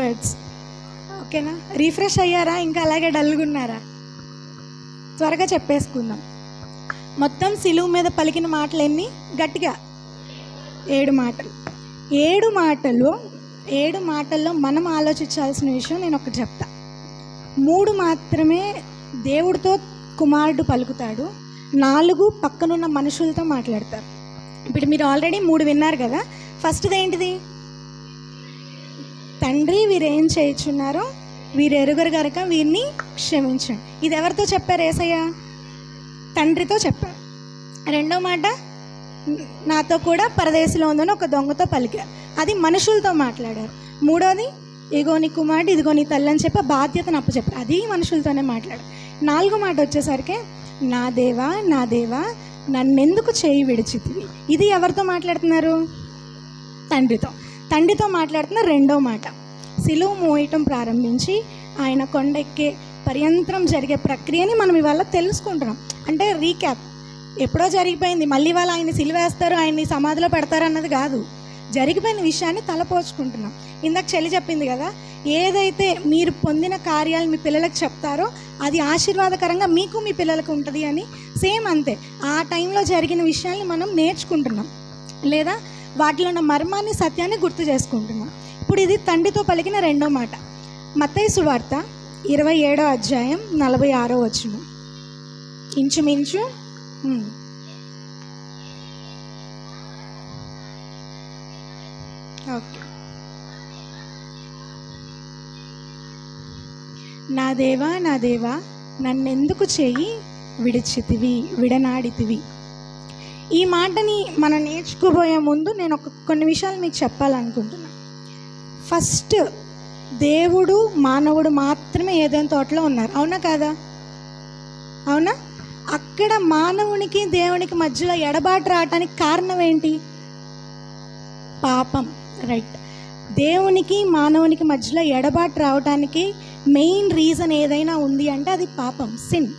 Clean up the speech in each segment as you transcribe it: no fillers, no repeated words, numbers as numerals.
Words. ఓకేనా? Refresh అయ్యారా? ఇంకా అలాగే డల్గా ఉన్నారా? త్వరగా చెప్పేసుకుందాం. మొత్తం సిలువు మీద పలికిన మాటలు ఎన్ని? గట్టిగా 7 మాటలు. 7 మాటల్లో మనం ఆలోచించాల్సిన విషయం నేను ఒకటి చెప్తా. 3 మాత్రమే దేవుడితో కుమారుడు పలుకుతాడు, 4 పక్కనున్న మనుషులతో మాట్లాడతారు. ఇప్పుడు మీరు ఆల్రెడీ 3 విన్నారు కదా. ఫస్ట్ది ఏంటిది? తండ్రి, వీరేం చేయుచున్నారో వీరు ఎరుగరు గనుక వీరిని క్షమించండి. ఇది ఎవరితో చెప్పారు? యేసయ్య తండ్రితో చెప్పారు. రెండో మాట, నాతో కూడా పరదేశంలో ఉందని ఒక దొంగతో పలికారు. అది మనుషులతో మాట్లాడారు. మూడోది, ఇగో నీ కుమారుడు, ఇదిగో నీ తల్లి అని చెప్పి బాధ్యతను అప్పచెప్పారు. అది మనుషులతోనే మాట్లాడారు. 4వ మాట వచ్చేసరికి, నా దేవా నా దేవా నన్నెందుకు చేయి విడిచితివి. ఇది ఎవరితో మాట్లాడుతున్నారు? తండ్రితో మాట్లాడుతున్న రెండో మాట. సిలువ మోయటం ప్రారంభించి ఆయన కొండ ఎక్కే పర్యంతరం జరిగే ప్రక్రియని మనం ఇవాళ తెలుసుకుంటున్నాం. అంటే రీక్యాప్. ఎప్పుడో జరిగిపోయింది, మళ్ళీ వాళ్ళు ఆయన్ని సిలువేస్తారు, ఆయన్ని సమాధిలో పెడతారు అన్నది కాదు. జరిగిపోయిన విషయాన్ని తలపోచుకుంటున్నాం. ఇందాక చెల్లి చెప్పింది కదా, ఏదైతే మీరు పొందిన కార్యాలు మీ పిల్లలకు చెప్తారో అది ఆశీర్వాదకరంగా మీకు మీ పిల్లలకు ఉంటుంది అని. సేమ్ అంతే, ఆ టైంలో జరిగిన విషయాల్ని మనం నేర్చుకుంటున్నాం, లేదా వాటిలో ఉన్న మర్మాన్ని, సత్యాన్ని గుర్తు చేసుకుంటున్నాం. ఇప్పుడు ఇది తండ్రితో పలికిన రెండో మాట. మత్తయి సువార్త 27వ అధ్యాయం 46వ వచనం. ఇంచుమించు ఓకే. నా దేవా నా దేవా నన్నెందుకు చేయి విడనాడితివి. ఈ మాటని మనం నేర్చుకోబోయే ముందు నేను కొన్ని విషయాలు మీకు చెప్పాలనుకుంటున్నాను. ఫస్ట్, దేవుడు మానవుడు మాత్రమే ఏదైనా తోటలో ఉన్నారు, అవునా కాదా? అవునా? అక్కడ మానవునికి దేవునికి మధ్యలో ఎడబాటు రావటానికి కారణం ఏంటి? పాపం. రైట్. దేవునికి మానవునికి మధ్యలో ఎడబాటు రావటానికి మెయిన్ రీజన్ ఏదైనా ఉంది అంటే అది పాపం, సిన్.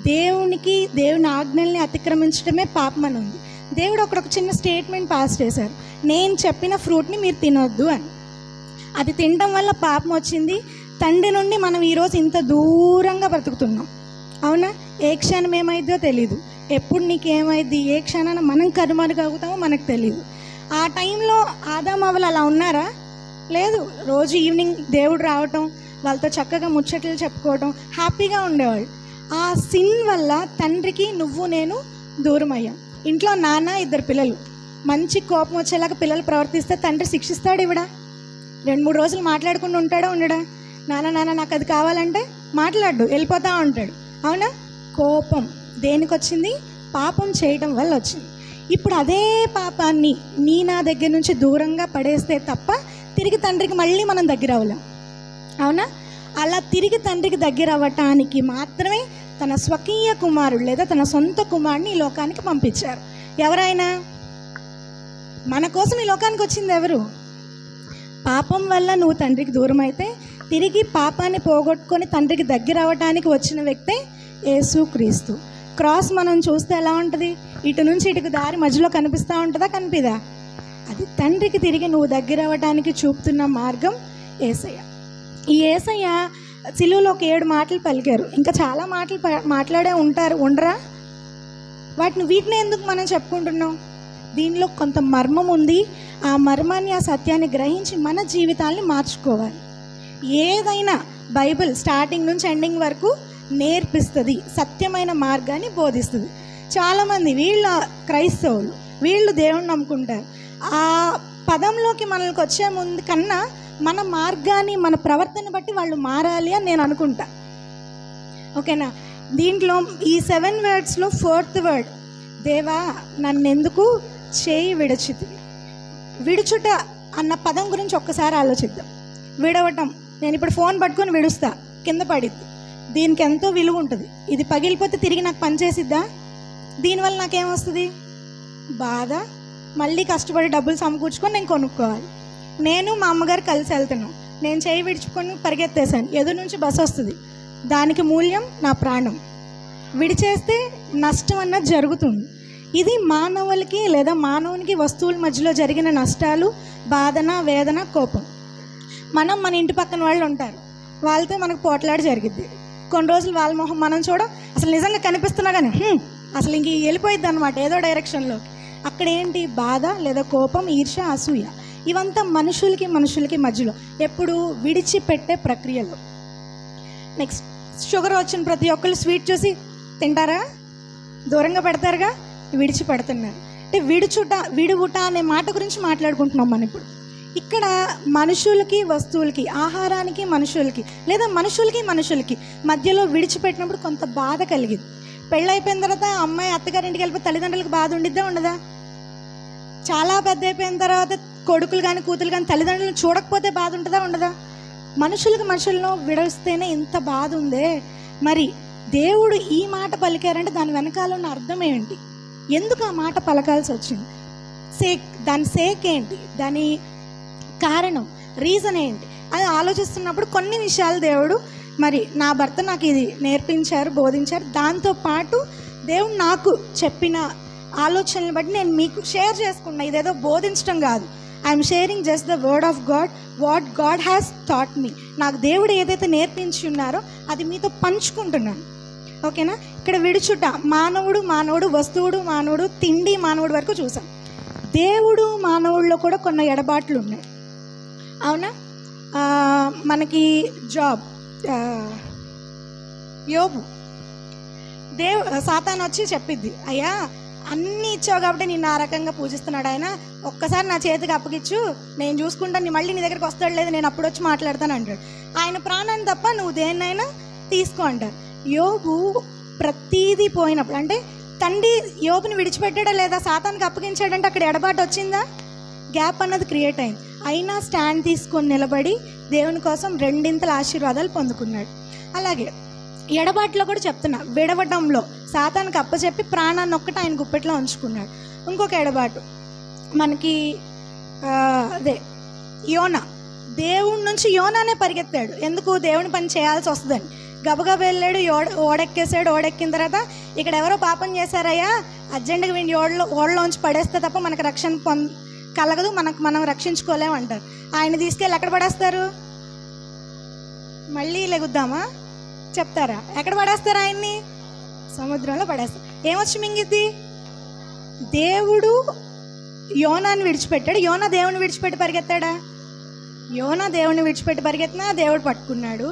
దేవుని ఆజ్ఞల్ని అతిక్రమించడమే పాపం అని ఉంది. దేవుడు ఒక చిన్న స్టేట్మెంట్ పాస్ చేశారు, నేను చెప్పిన ఫ్రూట్ని మీరు తినొద్దు అని. అది తినడం వల్ల పాపం వచ్చింది. తండ్రి నుండి మనం ఈరోజు ఇంత దూరంగా బ్రతుకుతున్నాం, అవునా? ఏ క్షణం ఏమైందో తెలీదు, ఎప్పుడు నీకేమైంది, ఏ క్షణాన మనం కనుమరుగవుతామో మనకు తెలియదు. ఆ టైంలో ఆదాము అవ్వలు అలా ఉన్నారా? లేదు. రోజు ఈవినింగ్ దేవుడు రావటం, వాళ్ళతో చక్కగా ముచ్చట్లు చెప్పుకోవటం, హ్యాపీగా ఉండేవాళ్ళు. ఆ సిన్ వల్ల తండ్రికి నువ్వు నేను దూరం అయ్యాం. ఇంట్లో నాన్న, 2 పిల్లలు, మంచి కోపం వచ్చేలాగా పిల్లలు ప్రవర్తిస్తే తండ్రి శిక్షిస్తాడు ఇవిడా? 2-3 రోజులు మాట్లాడకుండా ఉంటాడా ఉండడా? నాన్న నాకు అది కావాలంటే మాట్లాడు, వెళ్ళిపోతూ ఉంటాడు, అవునా? కోపం దేనికి వచ్చింది? పాపం చేయడం వల్ల వచ్చింది. ఇప్పుడు అదే పాపాన్ని నా దగ్గర నుంచి దూరంగా పడేస్తే తప్ప తిరిగి తండ్రికి మళ్ళీ మనం దగ్గర అవ్వలేం, అవునా? అలా తిరిగి తండ్రికి దగ్గర అవ్వటానికి మాత్రమే తన స్వకీయ కుమారుడు లేదా తన సొంత కుమారుడిని ఈ లోకానికి పంపించారు. ఎవరైనా మన కోసం ఈ లోకానికి వచ్చింది ఎవరు? పాపం వల్ల నువ్వు తండ్రికి దూరం అయితే తిరిగి పాపాన్ని పోగొట్టుకొని తండ్రికి దగ్గర అవ్వటానికి వచ్చిన వ్యక్తే యేసుక్రీస్తు. క్రాస్ మనం చూస్తే ఎలా ఉంటుంది? ఇటు నుంచి ఇటుకు దారి మధ్యలో కనిపిస్తూ ఉంటుందా? కనిపిదా? అది తండ్రికి తిరిగి నువ్వు దగ్గర అవ్వటానికి చూపుతున్న మార్గం యేసయ్య. ఈ యేసయ్య సిలువలో ఒక 7 మాటలు పలికారు. ఇంకా చాలా మాటలు మాట్లాడే ఉండరా? వీటిని ఎందుకు మనం చెప్పుకుంటున్నాం? దీనిలో కొంత మర్మం ఉంది. ఆ మర్మాన్ని, ఆ సత్యాన్ని గ్రహించి మన జీవితాన్ని మార్చుకోవాలి. ఏదైనా బైబిల్ స్టార్టింగ్ నుంచి ఎండింగ్ వరకు నేర్పిస్తుంది, సత్యమైన మార్గాన్ని బోధిస్తుంది. చాలామంది క్రైస్తవులు వీళ్ళు దేవుణ్ణి నమ్ముకుంటారు. ఆ పదంలోకి మనకు వచ్చే ముందు కన్నా మన మార్గాన్ని, మన ప్రవర్తన బట్టి వాళ్ళు మారాలి అని నేను అనుకుంటా, ఓకేనా? దీంట్లో ఈ 7 వర్డ్స్లో 4th వర్డ్, దేవా నన్నెందుకు చేయి విడిచితివి. విడుచుట అన్న పదం గురించి ఒక్కసారి ఆలోచిద్దాం. విడవటం, నేను ఇప్పుడు ఫోన్ పట్టుకొని విడుస్తా, కింద పడిద్ది, దీనికి ఎంతో విలువ ఉంటుంది. ఇది పగిలిపోతే తిరిగి నాకు పనిచేసిద్దా? దీనివల్ల నాకేమొస్తుంది? బాధ. మళ్ళీ కష్టపడి డబ్బులు సమకూర్చుకొని నేను కొనుక్కోవాలి. నేను మా అమ్మగారు కలిసి వెళ్తున్నాం, నేను చేయి విడిచుకొని పరిగెత్తేసాను, ఎదురు నుంచి బస్సు వస్తుంది, దానికి మూల్యం నా ప్రాణం. విడిచేస్తే నష్టం అన్నది జరుగుతుంది. ఇది మానవులకి లేదా మానవునికి వస్తువుల మధ్యలో జరిగిన నష్టాలు, బాధన, వేదన, కోపం. మన ఇంటి పక్కన వాళ్ళు ఉంటారు, వాళ్ళతో మనకు పోట్లాడి జరిగిద్ది. కొన్ని రోజులు వాళ్ళ మొహం మనం చూడం, అసలు నిజంగా కనిపిస్తున్నా కానీ అసలు ఇంక వెళ్ళిపోయిద్ది అనమాట ఏదో డైరెక్షన్లో. అక్కడ ఏంటి? బాధ లేదా కోపం, ఈర్ష్య, అసూయ. ఇవంతా మనుషులకి మధ్యలో ఎప్పుడు విడిచిపెట్టే ప్రక్రియలో. నెక్స్ట్, షుగర్ వచ్చిన ప్రతి ఒక్కరు స్వీట్ చూసి తింటారా? దూరంగా పెడతారుగా. విడిచిపెడుతున్నారు అంటే విడువుట అనే మాట గురించి మాట్లాడుకుంటున్నాం మనం ఇప్పుడు. ఇక్కడ మనుషులకి వస్తువులకి, ఆహారానికి మనుషులకి, లేదా మనుషులకి మధ్యలో విడిచిపెట్టినప్పుడు కొంత బాధ కలిగింది. పెళ్ళైపోయిన తర్వాత అమ్మాయి అత్తగారింటికి వెళ్ళిపోతే తల్లిదండ్రులకు బాధ ఉండిద్దా ఉండదా? చాలా పెద్ద అయిపోయిన తర్వాత కొడుకులు కానీ కూతురు కానీ తల్లిదండ్రులను చూడకపోతే బాధ ఉంటుందా ఉండదా? మనుషులను విడవస్తేనే ఇంత బాధ ఉందే. మరి దేవుడు ఈ మాట పలికారంటే దాని వెనకాల ఉన్న అర్థం ఏంటి? ఎందుకు ఆ మాట పలకాల్సి వచ్చింది? దాని సేక్ ఏంటి? దాని కారణం, రీజన్ ఏంటి అది ఆలోచిస్తున్నప్పుడు కొన్ని విషయాలు దేవుడు, మరి నా భర్త నాకు ఇది నేర్పించారు, బోధించారు. దాంతోపాటు దేవుడు నాకు చెప్పిన ఆలోచనలు బట్టి నేను మీకు షేర్ చేసుకున్నా. ఇదేదో బోధించడం కాదు, I'm sharing just the word of God, what God has taught me. నాకు దేవుడు ఏదైతే నేర్పించి ఉన్నారో అది మీతో పంచుకుంటున్నాను. ఓకేనా? ఇక్కడ విడుచుట, మానవుడు, వస్తువుడు మానవుడు, తిండి మానవుడు వరకు చూసాం. దేవుడు మానవుల్లో కూడా కొన్ని ఎడబాట్లు ఉన్నాయి, అవునా? మనకి జాబ్, యోబు, సాతాను వచ్చి చెప్పిద్ది, అయ్యా అన్నీ ఇచ్చావు కాబట్టి నేను ఆ రకంగా పూజిస్తున్నాడు ఆయన, ఒక్కసారి నా చేతికి అప్పగిచ్చు, నేను చూసుకుంటాను, మళ్ళీ నీ దగ్గరికి వస్తాడు లేదు, నేను అప్పుడు వచ్చి మాట్లాడతాను అంటాడు. ఆయన ప్రాణాన్ని తప్ప నువ్వు దేన్నైనా తీసుకో అంటారు. యోబు ప్రతీది పోయినప్పుడు, అంటే తండ్రి యోబుని విడిచిపెట్టాడా లేదా, సాతానికి అప్పగించాడంటే అక్కడ ఎడబాటు వచ్చిందా? గ్యాప్ అన్నది క్రియేట్ అయింది. అయినా స్టాండ్ తీసుకొని నిలబడి దేవుని కోసం రెండింతల ఆశీర్వాదాలు పొందుకున్నాడు. అలాగే ఎడబాటులో కూడా చెప్తున్నా, విడవడంలో సాతానికి అప్పచెప్పి ప్రాణాన్ని ఒక్కటి ఆయన గుప్పెట్లో ఉంచుకున్నాడు. ఇంకొక ఎడబాటు మనకి అదే యోనా, దేవుడి నుంచి యోనానే పరిగెత్తాడు. ఎందుకు? దేవుని పని చేయాల్సి వస్తుందని. గబగబ వెళ్ళాడు, ఓడెక్కేసాడు. ఓడెక్కిన తర్వాత ఇక్కడ ఎవరో పాపం చేశారయ్యా, అర్జెంటుగా వీడిని ఓడలోంచి పడేస్తే తప్ప మనకు రక్షణ కలగదు, మనం రక్షించుకోలేము అంటారు. ఆయన తీసుకెళ్ళి ఎక్కడ పడేస్తారు? మళ్ళీ లెగుద్దామా చెప్తారా? ఎక్కడ పడేస్తారు ఆయన్ని? సముద్రంలో పడేస్తారు. ఏమొచ్చి మింగిద్ది? దేవుడు యోనాన్ని విడిచిపెట్టాడు. యోనా దేవుని విడిచిపెట్టి పరిగెత్తాడా? యోనా దేవుని విడిచిపెట్టి పరిగెత్తినా దేవుడు పట్టుకున్నాడు.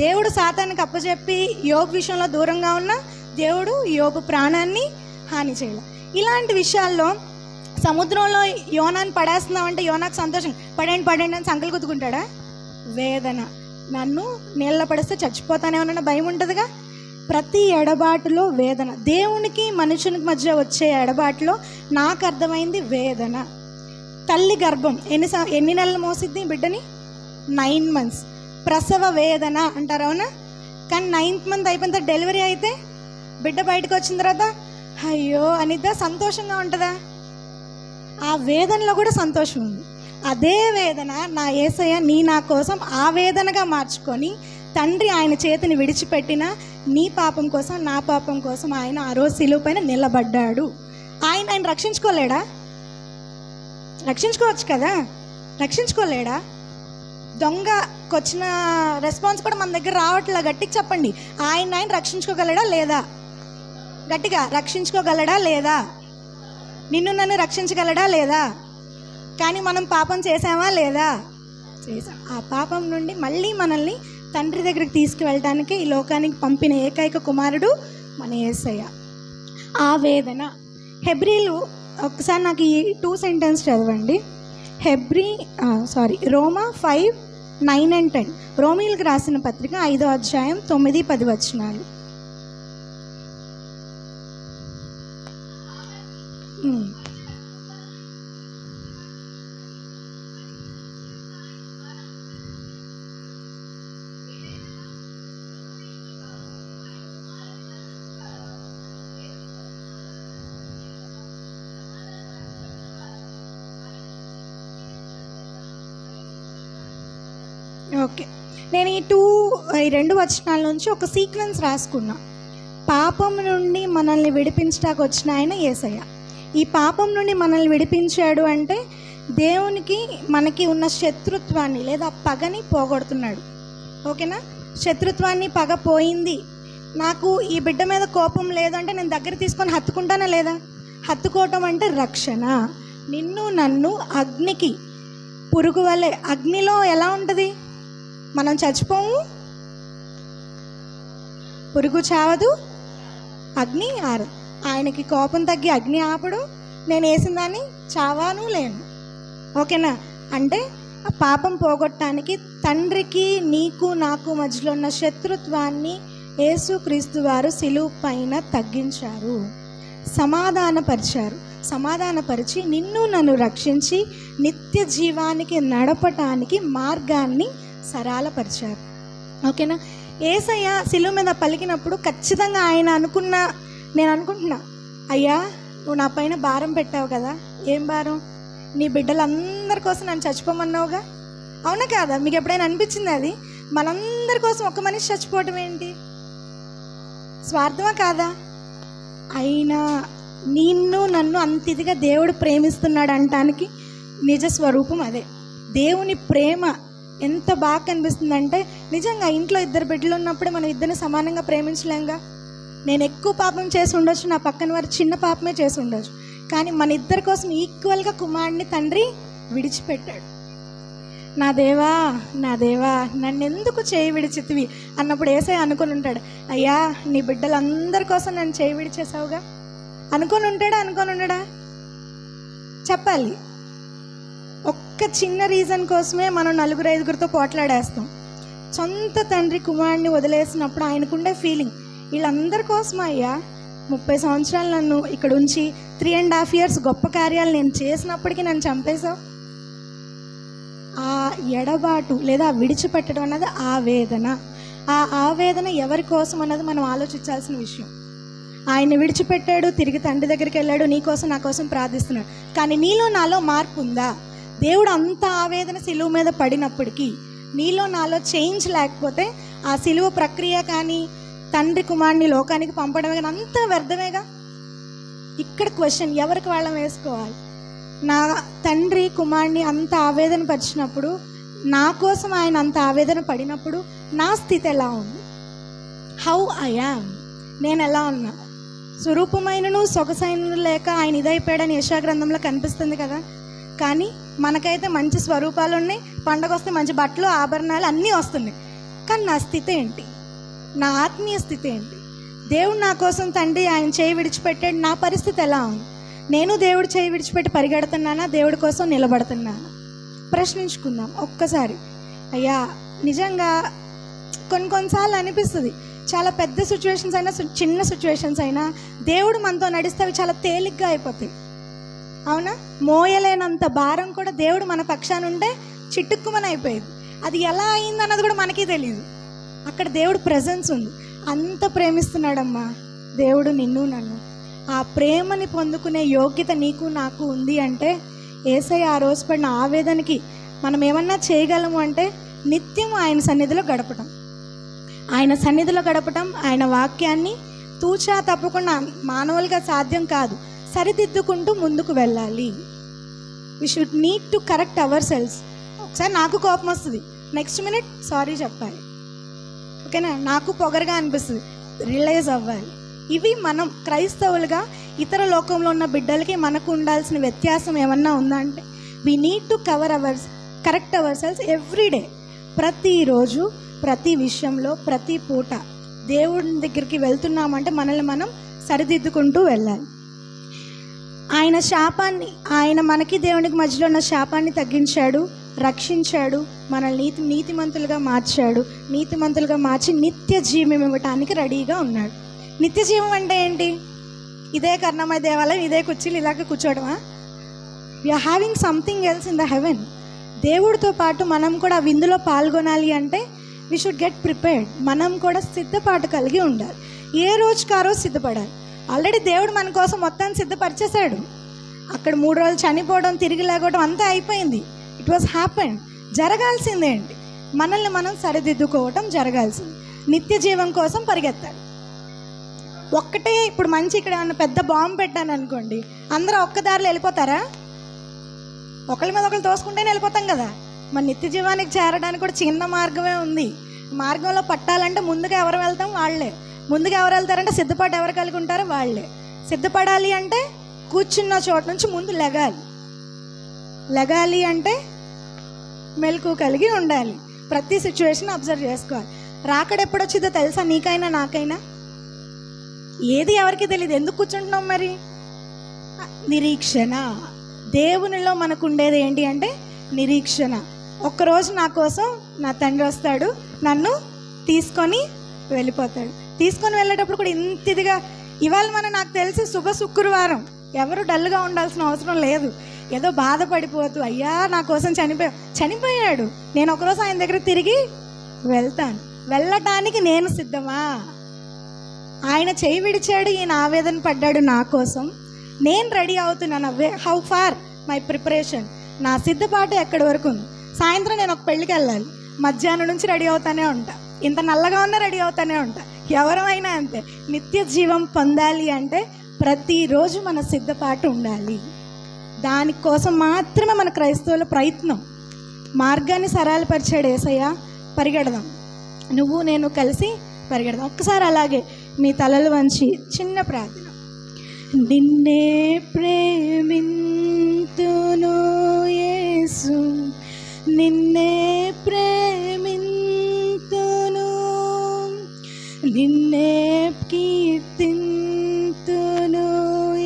దేవుడు సాతానికి అప్పచెప్పి యోబు విషయంలో దూరంగా ఉన్న దేవుడు యోబు ప్రాణాన్ని హాని చేయాలి. ఇలాంటి విషయాల్లో సముద్రంలో యోనాన్ని పడేస్తున్నామంటే యోనాకు సంతోషం, పడండి అని సంకలు గుద్దుకుంటాడా? వేదన, నన్ను నీళ్ళలో పడేస్తే చచ్చిపోతానేమన్నా భయం ఉంటుందిగా. ప్రతి ఎడబాటులో వేదన. దేవునికి మనుషునికి మధ్య వచ్చే ఎడబాటులో నాకు అర్థమైంది వేదన. తల్లి గర్భం ఎన్ని నెలలు మోసిద్ది బిడ్డని? 9 months. ప్రసవ వేదన అంటారు, అవునా? కానీ 9th month అయిపోయిన తర్వాత డెలివరీ అయితే బిడ్డ బయటకు వచ్చిన తర్వాత అయ్యో అనిద్దా? సంతోషంగా ఉంటుందా? ఆ వేదనలో కూడా సంతోషం ఉంది. అదే వేదన నా యేసయ్య నా కోసం ఆ వేదనగా మార్చుకొని తండ్రి ఆయన చేతిని విడిచిపెట్టిన నీ పాపం కోసం నా పాపం కోసం ఆయన ఆ రోజు శిలువ పైన నిలబడ్డాడు. ఆయన రక్షించుకోలేడా? రక్షించుకోవచ్చు కదా, రక్షించుకోలేడా? దొంగకొచ్చిన రెస్పాన్స్ కూడా మన దగ్గర రావట్లా. గట్టిగా చెప్పండి, ఆయన రక్షించుకోగలడా లేదా? గట్టిగా, రక్షించుకోగలడా లేదా? నిన్ను నన్ను రక్షించగలడా లేదా? కానీ మనం పాపం చేసామా లేదా? చేసాం. ఆ పాపం నుండి మళ్ళీ మనల్ని తండ్రి దగ్గరికి తీసుకువెళ్ళడానికి ఈ లోకానికి పంపిన ఏకైక కుమారుడు మన యేసయ్య. ఆ వేదన. హెబ్రీలు, ఒకసారి నాకు ఈ 2 sentences చదవండి. రోమా 5:9 and 10. రోమీలకు రాసిన పత్రిక 5వ అధ్యాయం 9-10 వచనాలు. ఓకే, నేను ఈ 2 వచనాల నుంచి ఒక సీక్వెన్స్ రాసుకున్నా. పాపం నుండి మనల్ని విడిపించడానికి వచ్చిన ఆయన యేసయ్య. ఈ పాపం నుండి మనల్ని విడిపించాడు అంటే దేవునికి మనకి ఉన్న శత్రుత్వాన్ని లేదా పగని పోగొడుతున్నాడు. ఓకేనా? శత్రుత్వాన్ని, పగ పోయింది, నాకు ఈ బిడ్డ మీద కోపం లేదంటే నేను దగ్గర తీసుకొని హత్తుకుంటానా లేదా? హత్తుకోవటం అంటే రక్షణ. నిన్ను నన్ను అగ్నికి, పురుగు వలె అగ్నిలో ఎలా ఉంటుంది? మనం చచ్చిపోము, పురుగు చావదు, అగ్ని ఆరదు. ఆయనకి కోపం తగ్గి అగ్ని ఆపడు, నేను వేసిన దాన్ని చావాను లేను. ఓకేనా? అంటే ఆ పాపం పోగొట్టడానికి తండ్రికి నీకు నాకు మధ్యలో ఉన్న శత్రుత్వాన్ని యేసుక్రీస్తు వారు సిలువ పైన తగ్గించారు, సమాధానపరిచి నిన్ను నన్ను రక్షించి నిత్య జీవానికి నడపటానికి మార్గాన్ని సరళపరిచారు. ఓకేనా? యేసయ్య సిలువ మీద పలికినప్పుడు ఖచ్చితంగా ఆయన నేను అనుకుంటున్నా, అయ్యా నువ్వు నా పైన భారం పెట్టావు కదా, ఏం భారం? నీ బిడ్డలందరి కోసం నన్ను చచ్చిపోమన్నావుగా, అవునా కాదా? మీకు ఎప్పుడైనా అనిపించింది అది? మనందరి కోసం ఒక మనిషి చచ్చిపోవటం ఏంటి? స్వార్థమా కాదా? అయినా నిన్ను నన్ను అంత ఇదిగా దేవుడు ప్రేమిస్తున్నాడు అనటానికి నిజ స్వరూపం అదే. దేవుని ప్రేమ ఎంత బాగా కనిపిస్తుందంటే, నిజంగా ఇంట్లో ఇద్దరు బిడ్డలు ఉన్నప్పుడే మనం ఇద్దరిని సమానంగా ప్రేమించలేంగా. నేను ఎక్కువ పాపం చేసి ఉండొచ్చు, నా పక్కన వారు చిన్న పాపమే చేసి ఉండొచ్చు, కానీ మన ఇద్దరి కోసం ఈక్వల్గా కుమారుడిని తండ్రి విడిచిపెట్టాడు. నా దేవా నన్ను ఎందుకు చేయి విడిచితివి అన్నప్పుడు యేసయ్య అనుకొని ఉంటాడు, అయ్యా నీ బిడ్డలందరి కోసం నన్ను చేయి విడిచేసావుగా. అనుకొని ఉండడా? చెప్పాలి. ఒక్క చిన్న రీజన్ కోసమే మనం 4-5 పోట్లాడేస్తాం. సొంత తండ్రి కుమారుడిని వదిలేసినప్పుడు ఆయనకుండే ఫీలింగ్, వీళ్ళందరి కోసం అయ్యా 30 సంవత్సరాలు నన్ను ఇక్కడ ఉంచి 3.5 years గొప్ప కార్యాలు నేను చేసినప్పటికీ నన్ను చంపేశావు. ఆ ఎడబాటు లేదా విడిచిపెట్టడం అన్నది ఆ ఆవేదన ఎవరి కోసం అన్నది మనం ఆలోచించాల్సిన విషయం. ఆయన విడిచిపెట్టాడు, తిరిగి తండ్రి దగ్గరికి వెళ్ళాడు, నీ కోసం నా కోసం ప్రార్థిస్తున్నాడు. కానీ నీలో నాలో మార్పు ఉందా? దేవుడు అంత ఆవేదన సిలువ మీద పడినప్పటికీ నీలో నాలో చేంజ్ లేకపోతే ఆ సిలువ ప్రక్రియ కానీ తండ్రి కుమారుని లోకానికి పంపడమే కానీ అంతా వ్యర్థమేగా. ఇక్కడ క్వశ్చన్ ఎవరికి వాళ్ళం వేసుకోవాలి. నా తండ్రి కుమారుని అంత ఆవేదన పరిచినప్పుడు, నా కోసం ఆయన అంత ఆవేదన పడినప్పుడు నా స్థితి ఎలా ఉంది? హౌ ఐ యామ్, నేను ఎలా ఉన్నా? స్వరూపమైనను సొగసైనను లేక ఆయన ఇదైపోయాడని యెషయా గ్రంథంలో కనిపిస్తుంది కదా. కానీ మనకైతే మంచి స్వరూపాలు ఉన్నాయి, పండగ వస్తే మంచి బట్టలు ఆభరణాలు అన్నీ వస్తున్నాయి. కానీ నా స్థితి ఏంటి? నా ఆత్మీయ స్థితి ఏంటి? దేవుడు నా కోసం తండ్రి ఆయన చేయి విడిచిపెట్టాడు, నా పరిస్థితి ఎలా ఉంది? నేను దేవుడు చేయి విడిచిపెట్టి పరిగెడుతున్నానా, దేవుడి కోసం నిలబడుతున్నానా? ప్రశ్నించుకుందాం ఒక్కసారి. అయ్యా నిజంగా కొన్నిసార్లు అనిపిస్తుంది, చాలా పెద్ద సిచ్యువేషన్స్ అయినా చిన్న సిచ్యువేషన్స్ అయినా దేవుడు మనతో నడిస్తే అవి చాలా తేలిగ్గా అయిపోతాయి, అవునా? మోయలేనంత భారం కూడా దేవుడు మన పక్షాన ఉంటే చిట్టుక్కుమని అయిపోయేది. అది ఎలా అయిందన్నది కూడా మనకి తెలియదు. అక్కడ దేవుడు ప్రెజెన్స్ ఉంది. అంత ప్రేమిస్తున్నాడమ్మా దేవుడు నిన్ను నన్ను. ఆ ప్రేమని పొందుకునే యోగ్యత నీకు నాకు ఉంది అంటే యేసయ్య ఆ రోజు పడిన ఆవేదనకి మనం ఏమన్నా చేయగలము అంటే నిత్యం ఆయన సన్నిధిలో గడపటం, ఆయన వాక్యాన్ని తూచా తప్పకుండా మానవులుగా సాధ్యం కాదు, సరిదిద్దుకుంటూ ముందుకు వెళ్ళాలి. We should need to correct ourselves. ఒకసారి నాకు కోపం వస్తుంది, నెక్స్ట్ మినిట్ సారీ చెప్పాలి, ఓకేనా? నాకు పొగరుగా అనిపిస్తుంది, రియలైజ్ అవ్వాలి. ఇవి మనం క్రైస్తవులుగా ఇతర లోకంలో ఉన్న బిడ్డలకి మనకు ఉండాల్సిన వ్యత్యాసం ఏమన్నా ఉందా అంటే we need to correct ourselves everyday. ప్రతిరోజు, ప్రతి విషయంలో, ప్రతి పూట దేవుడి దగ్గరికి వెళ్తున్నామంటే మనల్ని మనం సరిదిద్దుకుంటూ వెళ్ళాలి. ఆయన మనకి దేవునికి మధ్యలో ఉన్న శాపాన్ని తగ్గించాడు, రక్షించాడు, మనల్ని నీతిమంతులుగా మార్చి నిత్య జీవం ఇవ్వటానికి రెడీగా ఉన్నాడు. నిత్య జీవం అంటే ఏంటి? ఇదే కర్ణమయ దేవాలయం, ఇదే కుర్చీలు ఇలాగే కూర్చోవడమా? We're having something else in the heaven. దేవుడితో పాటు మనం కూడా విందులో పాల్గొనాలి అంటే వీ షుడ్ గెట్ ప్రిపేర్డ్. మనం కూడా సిద్ధపాటు కలిగి ఉండాలి. ఏ రోజుకి ఆ రోజు సిద్ధపడాలి. ఆల్రెడీ దేవుడు మన కోసం మొత్తాన్ని సిద్ధపరిచేశాడు. అక్కడ 3 రోజులు చనిపోవడం, తిరిగి లేకపోవడం అంతా అయిపోయింది. It was happened. జరగాల్సిందేంటి? మనల్ని మనం సరిదిద్దుకోవటం జరగాల్సింది. నిత్య జీవం కోసం పరిగెత్తాలి. ఒక్కటే ఇప్పుడు మంచి ఇక్కడ ఏమన్నా పెద్ద బాంబు పెట్టాను అనుకోండి, అందరూ ఒక్కదారిలో వెళ్ళిపోతారా? ఒకరి మీద ఒకరు తోసుకుంటేనే వెళ్ళిపోతాం కదా. మన నిత్య జీవానికి చేరడానికి కూడా చిన్న మార్గమే ఉంది. మార్గంలో పట్టాలంటే ముందుగా ఎవరు వెళ్తాం? వాళ్ళే. ముందుగా ఎవరు వెళ్తారంటే సిద్ధపాటు ఎవరు కలిగి ఉంటారో వాళ్ళే. సిద్ధపడాలి అంటే కూర్చున్న చోటు నుంచి ముందు లెగాలి అంటే మెలకు కలిగి ఉండాలి. ప్రతి సిచ్యువేషన్ అబ్జర్వ్ చేసుకోవాలి. రాకడ ఎప్పుడు వచ్చిందో తెలుసా? నీకైనా నాకైనా ఏది ఎవరికి తెలియదు. ఎందుకు కూర్చుంటున్నాం మరి? నిరీక్షణ. దేవునిలో మనకు ఉండేది ఏంటి అంటే నిరీక్షణ. ఒక్కరోజు నా కోసం నా తండ్రి వస్తాడు, నన్ను తీసుకొని వెళ్ళిపోతాడు. తీసుకొని వెళ్ళేటప్పుడు కూడా ఇంతిదిగా ఇవాళ నాకు తెలిసి శుభ శుక్రవారం, ఎవరు డల్గా ఉండాల్సిన అవసరం లేదు. ఏదో బాధపడిపోతూ అయ్యా నా కోసం చనిపోయాడు, నేను ఒకరోజు ఆయన దగ్గర తిరిగి వెళ్తాను, వెళ్ళటానికి నేను సిద్ధమా? ఆయన చేయి విడిచాడు, ఈయన ఆవేదన పడ్డాడు నా కోసం, నేను రెడీ అవుతున్నాను. How far my preparation? నా సిద్ధపాటు ఎక్కడి వరకు ఉంది? సాయంత్రం నేను ఒక పెళ్ళికి వెళ్ళాలి, మధ్యాహ్నం నుంచి రెడీ అవుతానే ఉంటా. ఇంత నల్లగా ఉన్నా రెడీ అవుతానే ఉంటా. ఎవరైనా అంతే. నిత్య జీవం పొందాలి అంటే ప్రతిరోజు మన సిద్ధపాటు ఉండాలి. దానికోసం మాత్రమే మన క్రైస్తవుల ప్రయత్నం. మార్గాన్ని సరళపరిచాడు యేసయ్య. పరిగెడదాం, నువ్వు నేను కలిసి పరిగెడదాం. ఒక్కసారి అలాగే మీ తలలు వంచి చిన్న ప్రార్థన. నిన్నే ప్రేమింతును యేసు, నిన్నే ప్రేమింతును, నిన్నే కీర్తింతును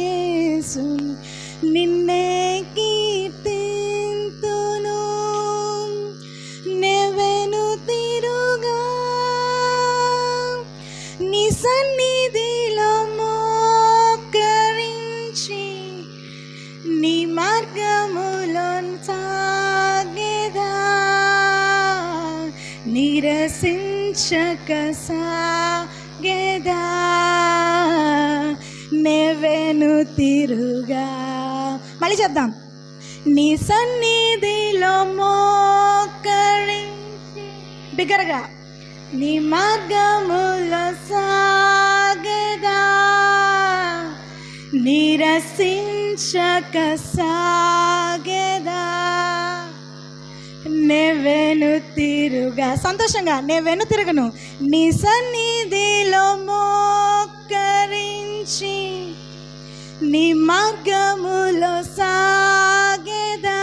యేసు, నిన్నే కీర్తింతును. నెవెను తిరుగా నీ సన్నిధిలో మోకరించి, నీ మార్గములో సాగెదా, నిరసించక సాగెదా, నెవెను తిరుగా. మళ్ళీ చెప్దాం. నీ సన్నిధిలో మోకరించి, బిగ్గరగా, నీ మార్గములో సాగెదా, నిరసించక సాగెదా, నెవెను తిరుగా. సంతోషంగా నెవెను తిరగను. నీ సన్నిధిలో మోకరించి, నీ మార్గములో సాగెదా,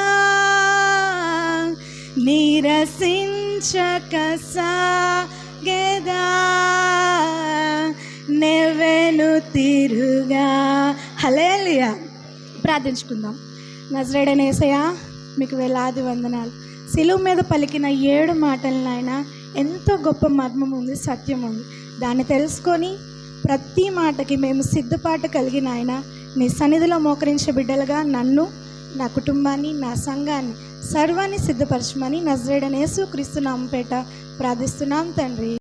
నిరసించక సాగెదా, నెవెను తిరుగా. హల్లెలూయా. ప్రార్థించుకుందాం. నజరేయుడైన యేసయ్యా, మీకు వేలాది వందనాలు. శిలువ మీద పలికిన 7 మాటలను ఆయన ఎంతో గొప్ప మర్మం ఉంది, సత్యం ఉంది. దాన్ని తెలుసుకొని ప్రతి మాటకి మేము సిద్ధపాటు కలిగిన ఆయన నీ సన్నిధిలో మోకరించే బిడ్డలుగా నన్ను, నా కుటుంబాన్ని, నా సంఘాన్ని, సర్వాన్ని సిద్ధపరచమని నజరేయుడైన యేసుక్రీస్తు నామముపేట ప్రార్థిస్తున్నాం తండ్రి.